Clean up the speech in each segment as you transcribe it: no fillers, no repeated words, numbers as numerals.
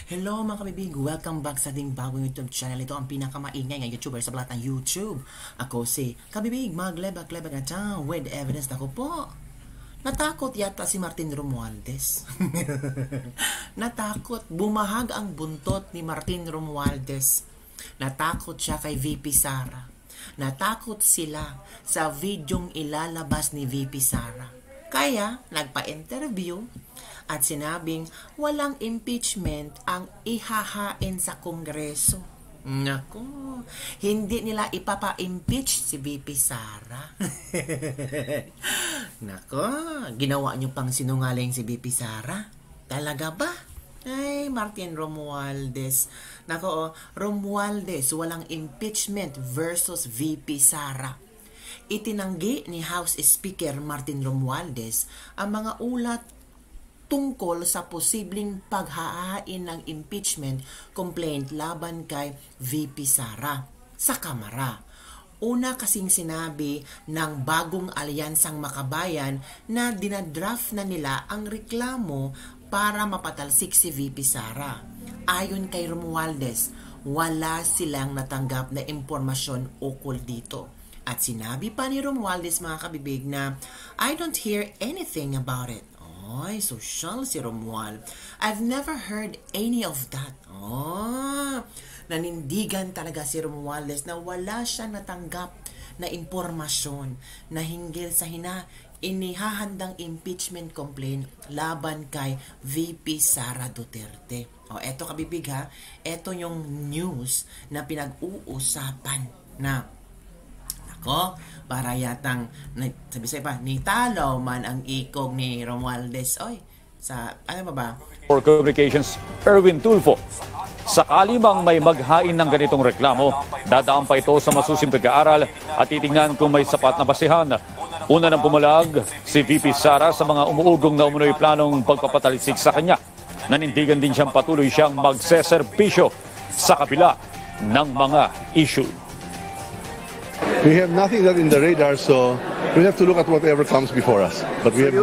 Hello mga kabibig! Welcome back sa ating bagong YouTube channel. Ito ang pinakamaingay ng YouTuber sa balat ng YouTube. Ako si Kabibig, maglebak-lebak na town with evidence. Ako po, natakot yata si Martin Romualdez. Natakot, bumahag ang buntot ni Martin Romualdez. Natakot siya kay VP Sara. Natakot sila sa videong ilalabas ni VP Sara. Kaya, nagpa-interview at sinabing walang impeachment ang ihahain sa Kongreso. Naku, hindi nila ipapa-impeach si VP Sara. Naku, ginawa niyo pang sinungaling si VP Sara? Talaga ba? Ay, Martin Romualdez. Naku, Romualdez, walang impeachment versus VP Sara. Itinanggi ni House Speaker Martin Romualdez ang mga ulat tungkol sa posibleng paghahain ng impeachment complaint laban kay VP Sara sa Kamara. Una kasing sinabi ng bagong alyansang makabayan na dinadraft na nila ang reklamo para mapatalsik si VP Sara. Ayon kay Romualdez, wala silang natanggap na impormasyon ukol dito. At sinabi pa ni Romualdez mga kabibig na, I don't hear anything about it. Ay, social si Romuald. I've never heard any of that. Oh, nanindigan talaga si Romualdez na wala siyang natanggap na impormasyon na hinggil sa inihahandang impeachment complaint laban kay VP Sara Duterte. O, eto kabibig ha, eto yung news na pinag-uusapan na ako, para yatang, sabi pa, nitalaw man ang ikog ni Romualdez. Oy, sa, ano ba? For Communications, Erwin Tulfo. Sakali mang may maghain ng ganitong reklamo, dadaan pa ito sa masusing pag-aaral at titingnan kung may sapat na basihan. Una nang pumalag si VP Sara sa mga umuugong na umunoy planong pagpapatalisik sa kanya. Nanindigan din siyang patuloy siyang magseserbisyo sa kabila ng mga issue. We have nothing that in the radar, so we have to look at whatever comes before us. But we have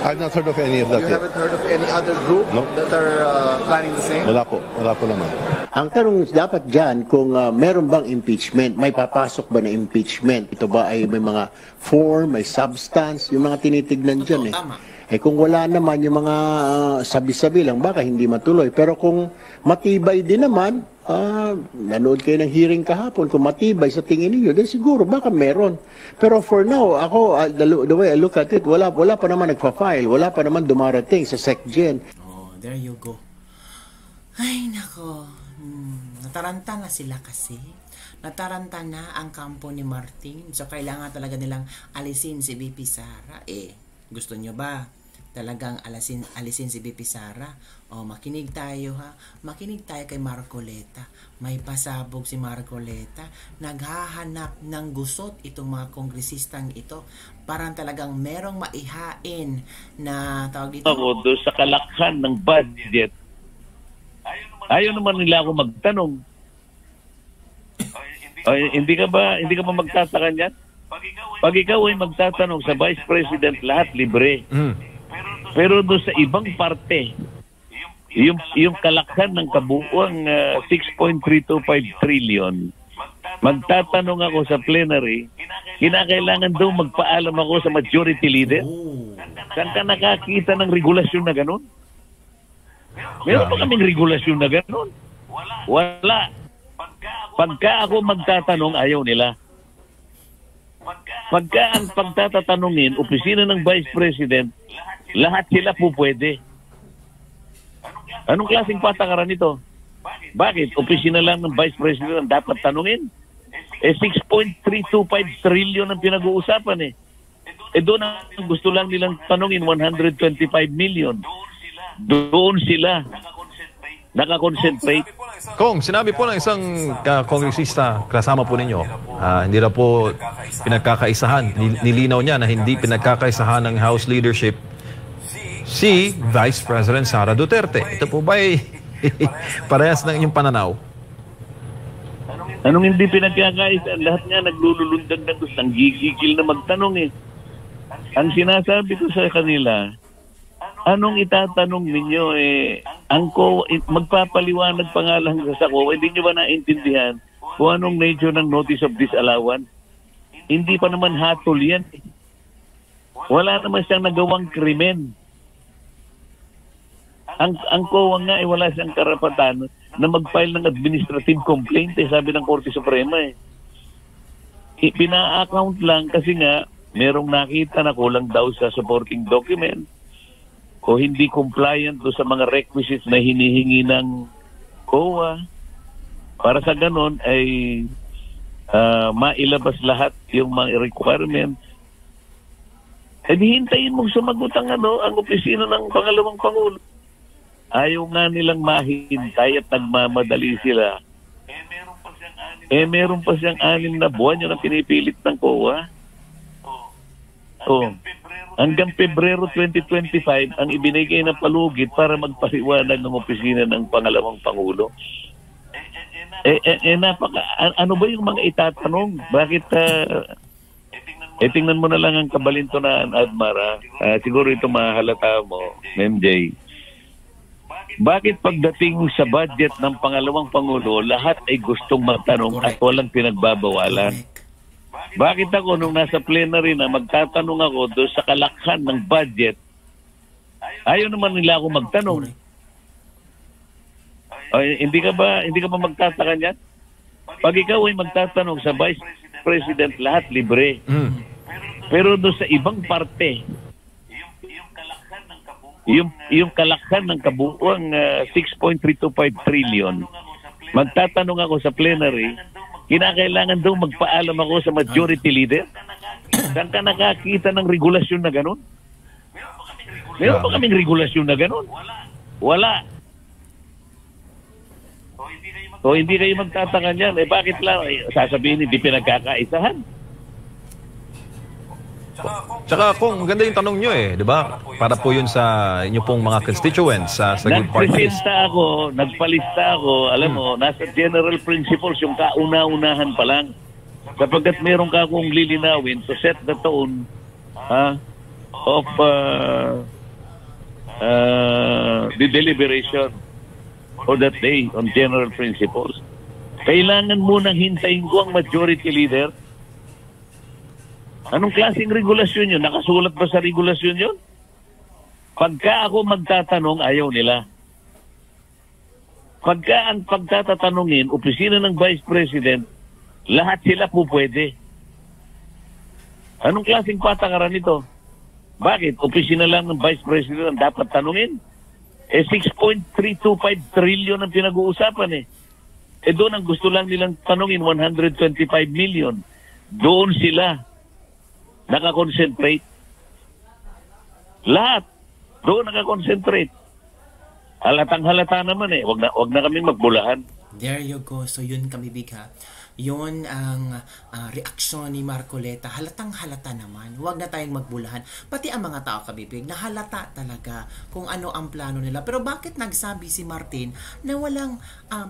I've not heard of any of that yet. You haven't heard of any other group that are planning the same? Wala po naman. Ang tanong dapat dyan, kung meron bang impeachment, may papasok ba na impeachment? Ito ba ay may mga form, may substance, yung mga tinitignan dyan eh. Eh kung wala naman, yung mga sabi-sabi lang, baka hindi matuloy. Pero kung matibay din naman, nanood kayo ng hearing kahapon, kung matibay sa tingin niyo, then siguro baka meron. Pero for now, ako, the way I look at it, wala pa naman nagpa-file, wala pa naman dumarating sa SecGen. Oh, there you go. Ay, nako. Nataranta na sila kasi. Nataranta na ang kampo ni Martin. So, kailangan talaga nilang alisin si VP Sara. Gusto nyo ba talagang alisin si VP Sara? O, makinig tayo ha. Makinig tayo kay Marcoleta. May pasabog si Marcoleta. Naghahanap ng gusot itong mga kongresistang ito. Parang talagang merong maihain na tawag dito. Ako doon sa kalakhan ng budget. Ayaw naman nila ako magtanong. Hindi ka ba magtataka niyan? Pag ikaw ay magtatanong sa Vice President, lahat libre. Pero doon sa ibang parte, yung kalakhan ng kabuuang 6.325 trillion, magtatanong ako sa plenary, kinakailangan daw magpaalam ako sa majority leader. Saan ka nakakita ng regulasyon na ganun? Meron pa kaming regulasyon na ganun? Wala. Pagka ako magtatanong, ayaw nila. Pagka ang pagtatatanungin, opisina ng Vice President, lahat sila po pwede. Anong klaseng patakaran ito? Bakit? Opisina lang ng Vice President ang dapat tanungin? 6.325 trillion ang pinag-uusapan doon ang gusto lang nilang tanungin, 125 million. Doon sila nakakonsentrate. Kung sinabi po ng isang kongresista kasama po ninyo, hindi na po pinagkakaisahan, nilinaw niya na hindi pinagkakaisahan ng House leadership si Vice President Sara Duterte. Ito po ba ay parehas ng inyong pananaw? Anong hindi pinagkakaisahan? Lahat nga naglululundag ng gusto. Ang gigigil na magtanong Ang sinasabi ko sa kanila, anong itatanong ninyo ang magpapaliwanag pa nga lang sa COA, hindi nyo ba naintindihan kung anong nature ng notice of disallowance? Hindi pa naman hatol yan. Wala naman siyang nagawang krimen. Ang COA nga wala siyang karapatan na mag-file ng administrative complaint sabi ng Korte Suprema Pina-account lang kasi nga merong nakita na kulang daw sa supporting document o hindi compliant do sa mga requisites na hinihingi ng COA. Para sa ganon ay mailabas lahat yung mga requirements. Hintayin mong sumagot ang opisina ng pangalawang Pangulo. Ayaw nga nilang mahintay at nagmamadali sila. Meron pa siyang 6 na buwan yun ang pinipilit ng COA. Hanggang Pebrero 2025 ang ibinigay na palugit para magpaliwanag ng opisina ng pangalawang Pangulo. Ano ba yung mga itatanong? Bakit tingnan mo na lang ang kabalintunaan, Admara. Siguro ito mahalata mo, MJ. Bakit pagdating sa budget ng pangalawang Pangulo, lahat ay gustong magtanong at walang pinagbabawalan? Bakit ako nung nasa plenary na magtatanong ako doon sa kalakhan ng budget, ayaw naman nila ako magtanong? Hindi ka ba magtataka niyan? Pag ikaw ay magtatanong sa Vice President, lahat libre. Pero doon sa ibang parte, yung kalakhan ng kabuuang 6.325 trillion, magtatanong ako sa plenary, kinakailangan daw magpaalam ako sa majority leader? Saan ka nakakita ng regulasyon na ganun? Meron ba kaming regulasyon na ganun? Wala. So hindi kayo magtataka niyan. Bakit lang? Sasabihin hindi pinagkakaisahan. Tsaka kung maganda yung tanong nyo di ba? Para po yun sa inyo pong mga constituents sa good parties. Nagpalista ako, alam mo, nasa general principles yung kauna-unahan pa lang. Sapagkat meron ka akong lilinawin to set the tone of the deliberation for that day on general principles. Kailangan munang hintayin ko ang majority leader. Anong klaseng regulasyon yun? Nakasulat ba sa regulasyon yun? Pagka ako magtatanong, ayaw nila. Pagka ang pagtatatanungin, opisina ng Vice President, lahat sila po pwede. Anong klaseng patakaran ito? Bakit? Opisina lang ng Vice President ang dapat tanungin? 6.325 trillion ang pinag-uusapan doon ang gusto lang nilang tanungin, 125 million. Doon sila nakakonsentrate. Lahat doon nakakonsentrate. Halatang-halata naman Wag na kaming magbulahan. There you go. So yun kami bigha. Yun ang reaksyon ni Marcoleta. Halatang-halata naman. Huwag na tayong magbulahan. Pati ang mga tao kabibig, nahalata talaga kung ano ang plano nila. Pero bakit nagsabi si Martin na walang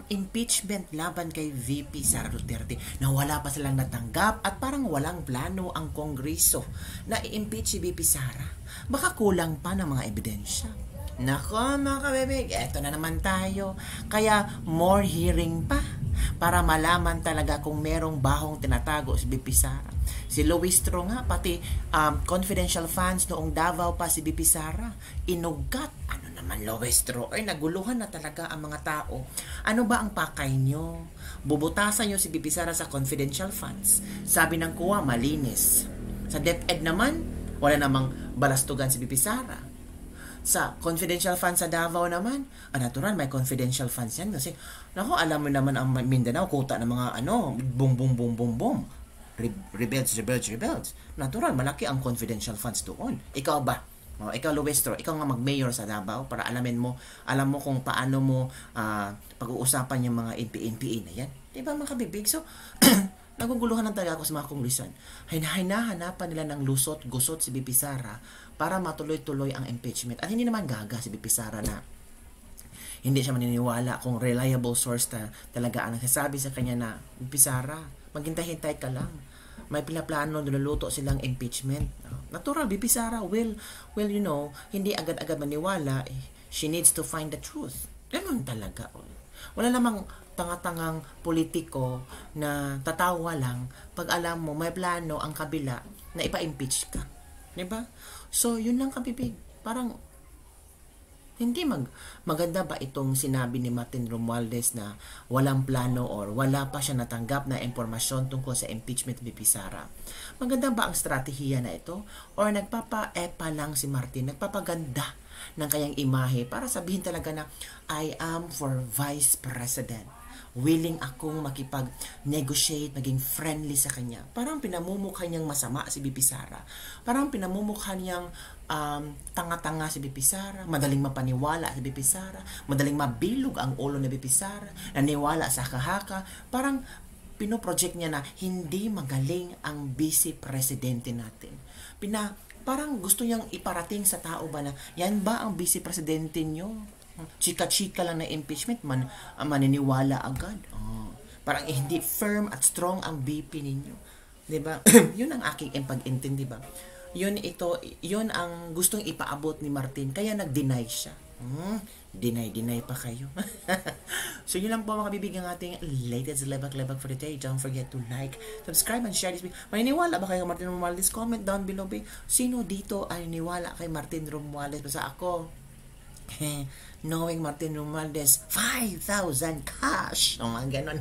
impeachment laban kay VP Sara Duterte? Na wala pa silang natanggap at parang walang plano ang Kongreso na i-impeach si VP Sara. Baka kulang pa ng mga ebidensya. Nako mga kabibig, eto na naman tayo. Kaya more hearing pa para malaman talaga kung merong bahong tinatago si VP Sara. Si Luistro nga, pati confidential funds noong Davao pa si VP Sara, inugat. Ano naman Luistro? Ay, naguluhan na talaga ang mga tao. Ano ba ang pakay nyo? Bubutasan nyo si VP Sara sa confidential funds. Sabi ng kuwa, malinis. Sa DepEd naman, wala namang balastugan si VP Sara. Sa confidential funds sa Davao naman, natural may confidential funds yan kasi alam mo naman ang Mindanao kuta ng mga boom rebels. Natural malaki ang confidential funds doon. Ikaw ba? Ikaw Luistro, ikaw nga mag-mayor sa Davao para alam mo kung paano mo pag-uusapan yung mga NPA na yan. Diba mga kabibig? So naguguluhan lang talaga ako sa mga kongresan. Hinahanapan nila ng lusot-gusot si VP Sara para matuloy-tuloy ang impeachment. At hindi naman gaga si VP Sara na hindi siya maniniwala kung reliable source talaga ang nagsasabi sa kanya na VP Sara, maghintay-hintay ka lang. May pinaplano, niluluto silang impeachment. Natural, VP Sara will, hindi agad-agad maniwala. She needs to find the truth. Ganun talaga. Wala namang tanga-tangang politiko na tatawa lang pag alam mo may plano ang kabila na ipa-impeach ka. Diba? So, yun lang kabibig. Parang, hindi maganda ba itong sinabi ni Martin Romualdez na walang plano or wala pa siya natanggap na impormasyon tungkol sa impeachment ni VP Sara? Maganda ba ang strategiya na ito? Or nagpapa-epa lang si Martin, nagpapaganda ng kayang imahe para sabihin talaga na I am for Vice President. Willing akong makipag-negotiate, maging friendly sa kanya. Parang pinamumukha niyang masama si VP Sara. Parang pinamumukha niyang tanga-tanga si VP Sara, madaling mapaniwala si VP Sara, madaling mabilog ang ulo ni VP Sara, naniwala sa haka-haka. Parang pinoproject niya na hindi magaling ang vice presidente natin. Parang gusto niyang iparating sa tao ba na yan ba ang vice presidente niyo? Chika-chika lang na impeachment, maniniwala agad. Parang hindi firm at strong ang VP ninyo. Diba? Yun ang aking pag-intindi, diba? Yun ang gustong ipaabot ni Martin, kaya nag-deny siya. Deny pa kayo. So yun lang po mga kabibig ang ating latest lebak-lebak for today. Don't forget to like, subscribe, and share this video. Maniniwala ba kayo kay Martin Romualdez? Comment down below. Sino dito ay niniwala kay Martin Romualdez? Basta ako, knowing Martin Romualdez, 5,000 cash. Ganon.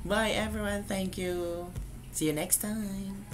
Bye everyone. Thank you. See you next time.